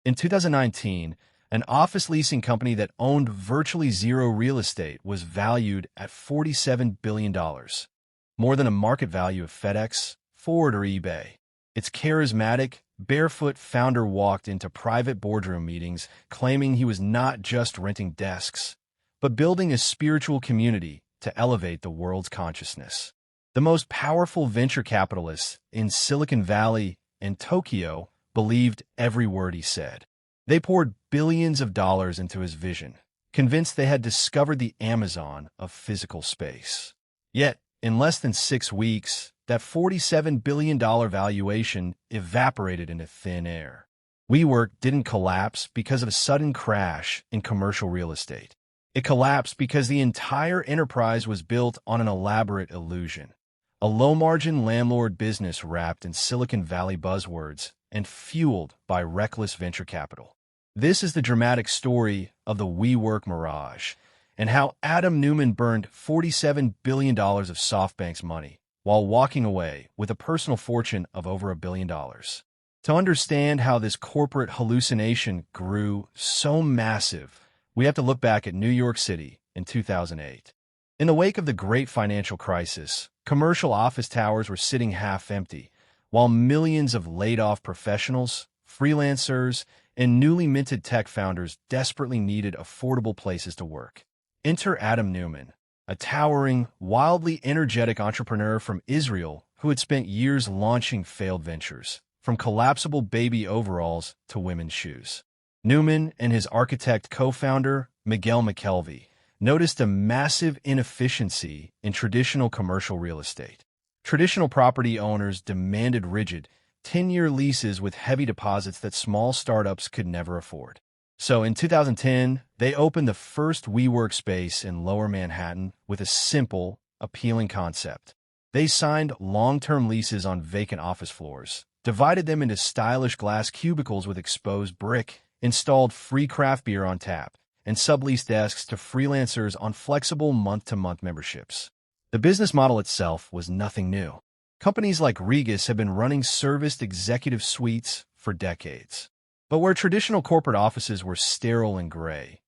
In 2019, an office leasing company that owned virtually zero real estate was valued at $47 billion, more than a market value of FedEx, Ford, or eBay. Its charismatic, barefoot founder walked into private boardroom meetings claiming he was not just renting desks, but building a spiritual community to elevate the world's consciousness. The most powerful venture capitalists in Silicon Valley and Tokyo believed every word he said. They poured billions of dollars into his vision, convinced they had discovered the Amazon of physical space. Yet, in less than 6 weeks, that $47 billion valuation evaporated into thin air. WeWork didn't collapse because of a sudden crash in commercial real estate. It collapsed because the entire enterprise was built on an elaborate illusion. A low-margin landlord business wrapped in Silicon Valley buzzwords and fueled by reckless venture capital. This is the dramatic story of the WeWork Mirage and how Adam Neumann burned $47 billion of SoftBank's money while walking away with a personal fortune of over $1 billion. To understand how this corporate hallucination grew so massive, we have to look back at New York City in 2008. In the wake of the great financial crisis, commercial office towers were sitting half empty, while millions of laid-off professionals, freelancers, and newly minted tech founders desperately needed affordable places to work. Enter Adam Neumann, a towering, wildly energetic entrepreneur from Israel who had spent years launching failed ventures, from collapsible baby overalls to women's shoes. Neumann and his architect co-founder, Miguel McKelvey, noticed a massive inefficiency in traditional commercial real estate. Traditional property owners demanded rigid, 10-year leases with heavy deposits that small startups could never afford. So in 2010, they opened the first WeWork space in Lower Manhattan with a simple, appealing concept. They signed long-term leases on vacant office floors, divided them into stylish glass cubicles with exposed brick, installed free craft beer on tap, and subleased desks to freelancers on flexible month-to-month memberships. The business model itself was nothing new. Companies like Regus have been running serviced executive suites for decades. But where traditional corporate offices were sterile and gray,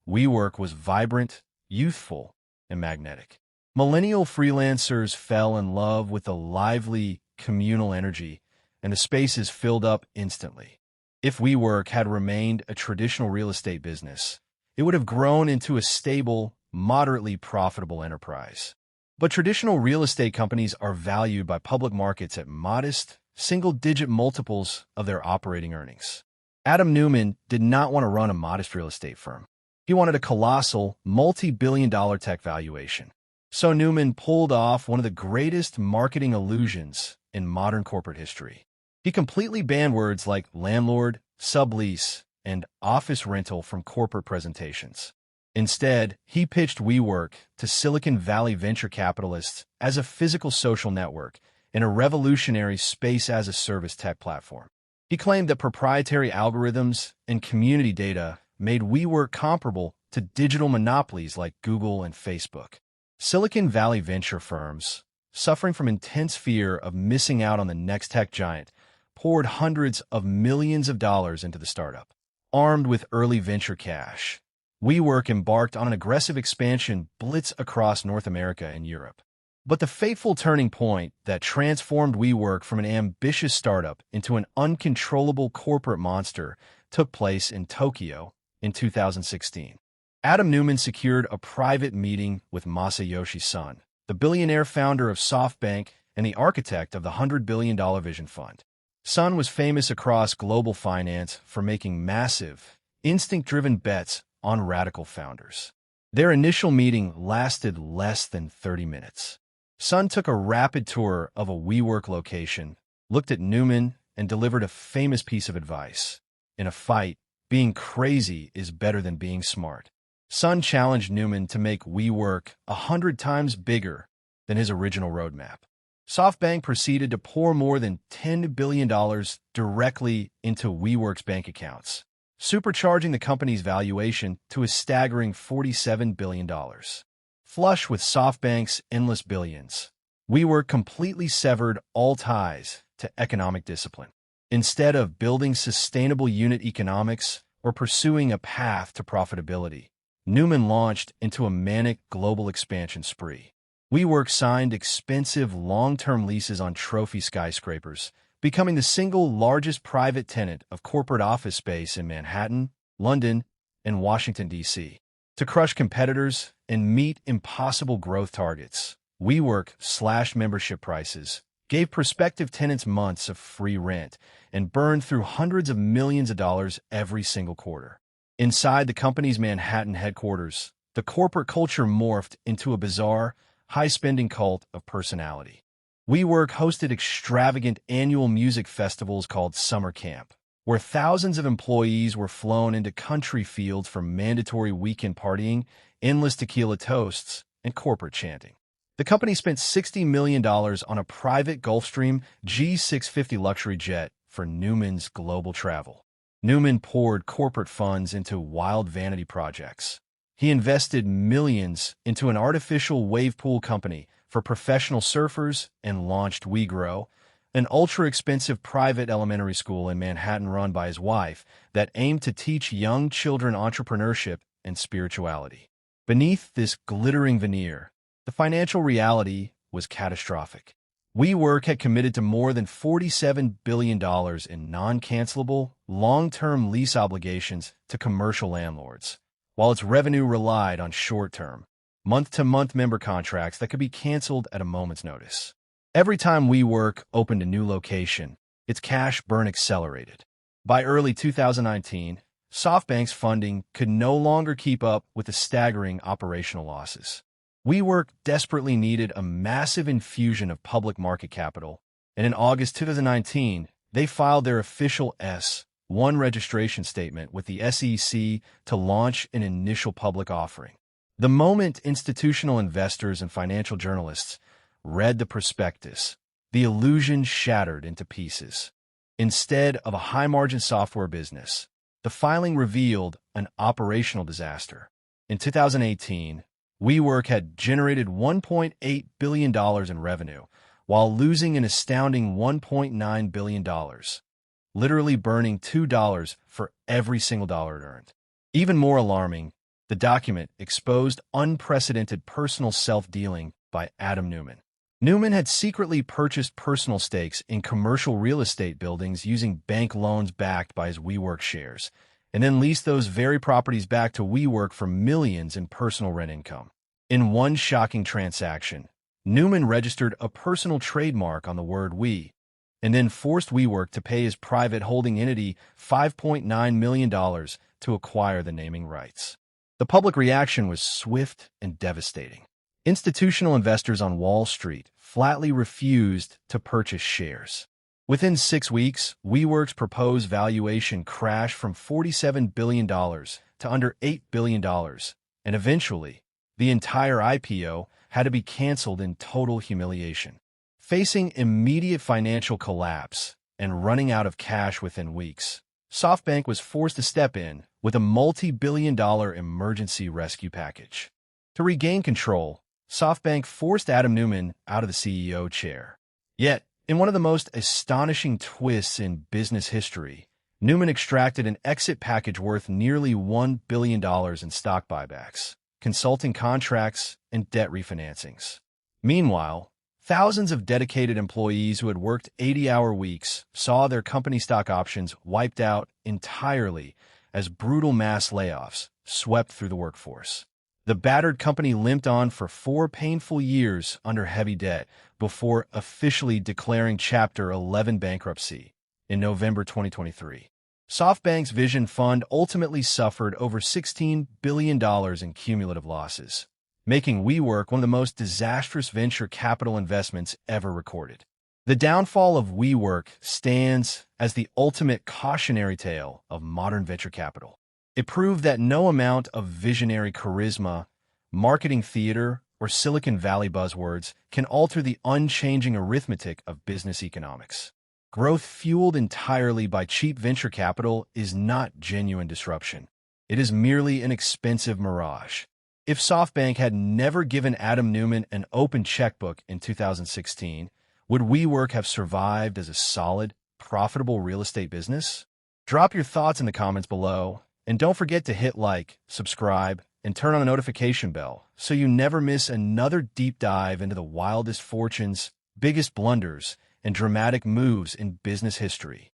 WeWork was vibrant, youthful, and magnetic. Millennial freelancers fell in love with the lively, communal energy, and the spaces filled up instantly. If WeWork had remained a traditional real estate business, it would have grown into a stable, moderately profitable enterprise. But traditional real estate companies are valued by public markets at modest, single-digit multiples of their operating earnings. Adam Neumann did not want to run a modest real estate firm. He wanted a colossal, multi-billion-dollar tech valuation. So Neumann pulled off one of the greatest marketing illusions in modern corporate history. He completely banned words like landlord, sublease, and office rental from corporate presentations. Instead, he pitched WeWork to Silicon Valley venture capitalists as a physical social network and a revolutionary space-as-a-service tech platform. He claimed that proprietary algorithms and community data made WeWork comparable to digital monopolies like Google and Facebook. Silicon Valley venture firms, suffering from intense fear of missing out on the next tech giant, poured hundreds of millions of dollars into the startup. Armed with early venture cash, WeWork embarked on an aggressive expansion blitz across North America and Europe. But the fateful turning point that transformed WeWork from an ambitious startup into an uncontrollable corporate monster took place in Tokyo in 2016. Adam Neumann secured a private meeting with Masayoshi Son, the billionaire founder of SoftBank and the architect of the $100 billion Vision Fund. Son was famous across global finance for making massive, instinct-driven bets on radical founders. Their initial meeting lasted less than 30 minutes. Son took a rapid tour of a WeWork location, looked at Neumann, and delivered a famous piece of advice. In a fight, being crazy is better than being smart. Son challenged Neumann to make WeWork 100 times bigger than his original roadmap. SoftBank proceeded to pour more than $10 billion directly into WeWork's bank accounts, supercharging the company's valuation to a staggering $47 billion. Flush with SoftBank's endless billions, WeWork completely severed all ties to economic discipline. Instead of building sustainable unit economics or pursuing a path to profitability, Neumann launched into a manic global expansion spree. WeWork signed expensive long-term leases on trophy skyscrapers, becoming the single largest private tenant of corporate office space in Manhattan, London, and Washington, D.C. To crush competitors and meet impossible growth targets, WeWork slashed membership prices, gave prospective tenants months of free rent, and burned through hundreds of millions of dollars every single quarter. Inside the company's Manhattan headquarters, the corporate culture morphed into a bizarre, high-spending cult of personality. WeWork hosted extravagant annual music festivals called Summer Camp, where thousands of employees were flown into country fields for mandatory weekend partying, endless tequila toasts, and corporate chanting. The company spent $60 million on a private Gulfstream G650 luxury jet for Neumann's global travel. Neumann poured corporate funds into wild vanity projects. He invested millions into an artificial wave pool company for professional surfers and launched WeGrow, an ultra-expensive private elementary school in Manhattan run by his wife that aimed to teach young children entrepreneurship and spirituality. Beneath this glittering veneer, the financial reality was catastrophic. WeWork had committed to more than $47 billion in non-cancelable, long-term lease obligations to commercial landlords, while its revenue relied on short-term, month-to-month member contracts that could be canceled at a moment's notice. Every time WeWork opened a new location, its cash burn accelerated. By early 2019, SoftBank's funding could no longer keep up with the staggering operational losses. WeWork desperately needed a massive infusion of public market capital, and in August 2019, they filed their official S-1 registration statement with the SEC to launch an initial public offering. The moment institutional investors and financial journalists read the prospectus, the illusion shattered into pieces. Instead of a high-margin software business, the filing revealed an operational disaster. In 2018, WeWork had generated $1.8 billion in revenue, while losing an astounding $1.9 billion, literally burning $2 for every single dollar it earned. Even more alarming, the document exposed unprecedented personal self-dealing by Adam Neumann. Neumann had secretly purchased personal stakes in commercial real estate buildings using bank loans backed by his WeWork shares, and then leased those very properties back to WeWork for millions in personal rent income. In one shocking transaction, Neumann registered a personal trademark on the word "we," and then forced WeWork to pay his private holding entity $5.9 million to acquire the naming rights. The public reaction was swift and devastating. Institutional investors on Wall Street flatly refused to purchase shares. Within 6 weeks, WeWork's proposed valuation crashed from $47 billion to under $8 billion, and eventually, the entire IPO had to be canceled in total humiliation. Facing immediate financial collapse and running out of cash within weeks, SoftBank was forced to step in with a multi-billion-dollar emergency rescue package. To regain control, SoftBank forced Adam Neumann out of the CEO chair. Yet, in one of the most astonishing twists in business history, Neumann extracted an exit package worth nearly $1 billion in stock buybacks, consulting contracts, and debt refinancings. Meanwhile, thousands of dedicated employees who had worked 80-hour weeks saw their company stock options wiped out entirely as brutal mass layoffs swept through the workforce. The battered company limped on for 4 painful years under heavy debt before officially declaring Chapter 11 bankruptcy in November 2023. SoftBank's Vision Fund ultimately suffered over $16 billion in cumulative losses, making WeWork one of the most disastrous venture capital investments ever recorded. The downfall of WeWork stands as the ultimate cautionary tale of modern venture capital. It proved that no amount of visionary charisma, marketing theater, or Silicon Valley buzzwords can alter the unchanging arithmetic of business economics. Growth fueled entirely by cheap venture capital is not genuine disruption. It is merely an expensive mirage. If SoftBank had never given Adam Neumann an open checkbook in 2016, would WeWork have survived as a solid, profitable real estate business? Drop your thoughts in the comments below, and don't forget to hit like, subscribe, and turn on the notification bell so you never miss another deep dive into the wildest fortunes, biggest blunders, and dramatic moves in business history.